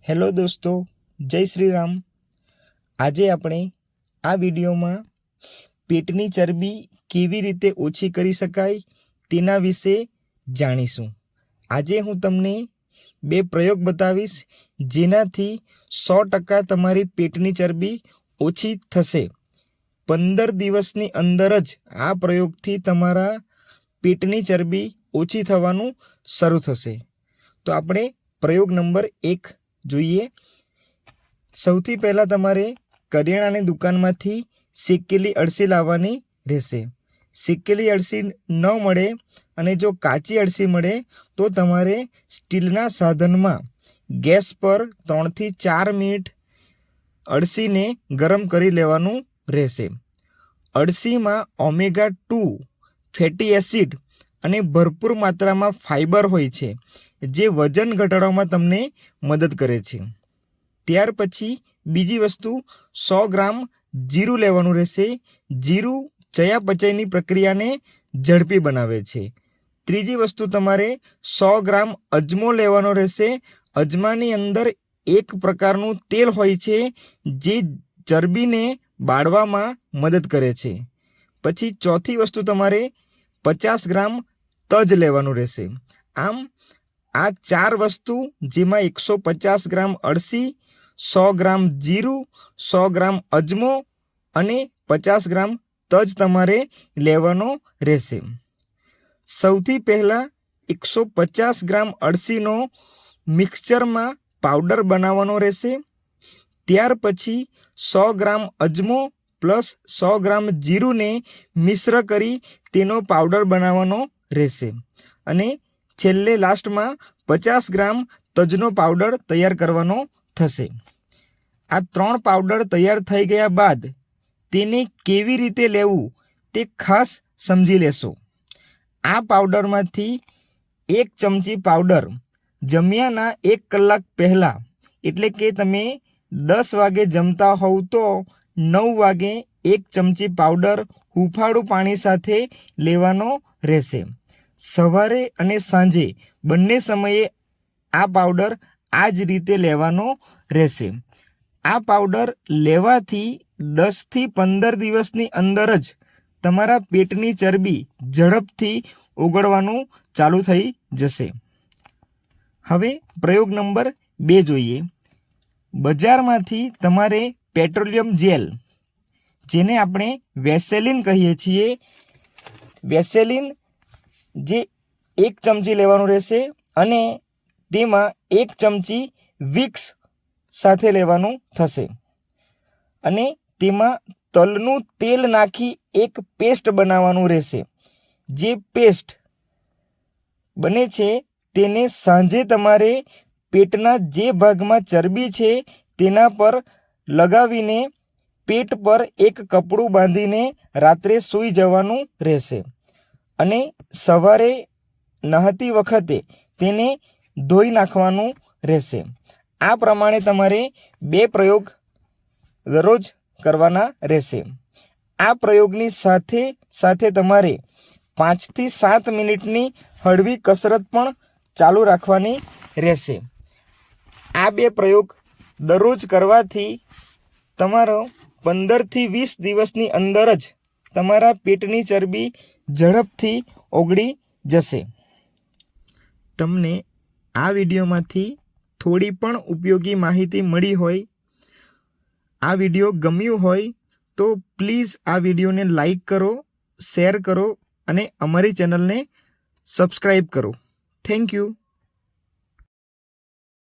Hello દોસ્તો, જય શ્રી રામ। આજે આપણે આ વિડીયોમાં પેટની ચરબી કેવી રીતે ઓછી કરી શકાય તેના વિશે જાણીશું। આજે હું તમને બે પ્રયોગ બતાવીશ જેનાથી 100% તમારી પેટની ચરબી ઓછી થશે। 15 દિવસની અંદર જ આ પ્રયોગથી તમારા પેટની ચરબી ઓછી થવાનું શરૂ થશે। તો આપણે પ્રયોગ નંબર 1 જોઈએ। સૌથી પહેલાં તમારે કરિયાણાની દુકાનમાંથી શેકેલી અળસી લાવવાની રહેશે। શેકેલી અળસી ન મળે અને જો કાચી અળસી મળે તો તમારે સ્ટીલના સાધનમાં ગેસ પર 3 થી 4 મિનિટ અળસીને ગરમ કરી લેવાનું રહેશે। અળસીમાં ઓમેગા 2 ફેટી એસિડ અને ભરપૂર માત્રામાં ફાઇબર હોય છે જે વજન ઘટાડવામાં તમને મદદ કરે છે। ત્યાર પછી બીજી વસ્તુ 100 ગ્રામ જીરું લેવાનું રહેશે। જીરું ચયાપચયની પ્રક્રિયાને ઝડપી બનાવે છે। ત્રીજી વસ્તુ તમારે 100 ગ્રામ અજમો લેવાનો રહેશે। અજમાની અંદર એક પ્રકારનું તેલ હોય છે જે ચરબીને બાળવામાં મદદ કરે છે। પછી ચોથી વસ્તુ તમારે 50 ગ્રામ તજ લેવાનું રહેશે। આમ આ 4 વસ્તુ જેમાં 150 ગ્રામ અળસી, 100 ગ્રામ જીરું, 100 ગ્રામ અજમો અને 50 ગ્રામ તજ તમારે લેવાનો રહેશે। સૌથી પહેલાં 150 ગ્રામ અળસીનો મિક્સચરમાં પાવડર બનાવવાનો રહેશે। ત્યાર પછી 100 ગ્રામ અજમો પ્લસ 100 ગ્રામ જીરુંને મિશ્ર કરી તેનો પાવડર બનાવવાનો રહેશે અને છેલ્લે લાસ્ટમાં 50 ગ્રામ તજનો પાવડર તૈયાર કરવાનો થશે। આ 3 પાવડર તૈયાર થઈ ગયા બાદ તેને કેવી રીતે લેવું તે ખાસ સમજી લેશો। આ પાવડરમાંથી 1 ચમચી પાવડર જમ્યાના 1 કલાક પહેલાં એટલે કે તમે 10 વાગે જમતા હોવ તો 9 વાગે 1 ચમચી પાવડર હૂંફાળું પાણી સાથે લેવાનો રહેશે। સવારે અને સાંજે બંને સમયે આ પાવડર આ જ રીતે લેવાનો રહેશે। આ પાવડર લેવાથી 10 થી 15 દિવસની અંદર જ તમારા પેટની ચરબી ઝડપથી ઓગળવાનું ચાલુ થઈ જશે। હવે પ્રયોગ નંબર 2 જોઈએ। બજારમાંથી તમારે પેટ્રોલિયમ જેલ જેને આપણે વેસેલિન કહીએ છીએ, વેસેલિન જે 1 ચમચી લેવાનું રહેશે અને તેમાં 1 ચમચી વિક્સ સાથે લેવાનું થશે અને તેમાં તલનું તેલ નાખી એક પેસ્ટ બનાવવાનું રહેશે। જે પેસ્ટ બને છે તેને સાંજે તમારે પેટના જે ભાગમાં ચરબી છે તેના પર લગાવીને પેટ પર એક કપડું બાંધીને રાત્રે સૂઈ જવાનું રહેશે અને સવારે નહાતી વખતે તેને ધોઈ નાખવાનું રહેશે। આ પ્રમાણે તમારે 2 પ્રયોગ દરરોજ કરવાના રહેશે। આ પ્રયોગની સાથે સાથે તમારે 5 થી 7 મિનિટની હળવી કસરત પણ ચાલુ રાખવાની રહેશે। આ 2 પ્રયોગ દરરોજ કરવાથી તમારો 15 થી 20 દિવસની અંદર જ તમારા પેટની ચરબી ઝડપથી ઓગળી જશે। તમને આ વિડીયોમાંથી થોડી પણ ઉપયોગી માહિતી મળી હોય, આ વિડીયો ગમ્યું હોય તો પ્લીઝ આ વિડીયોને લાઈક કરો, શેર કરો અને અમારી ચેનલને સબસ્ક્રાઈબ કરો। Thank you.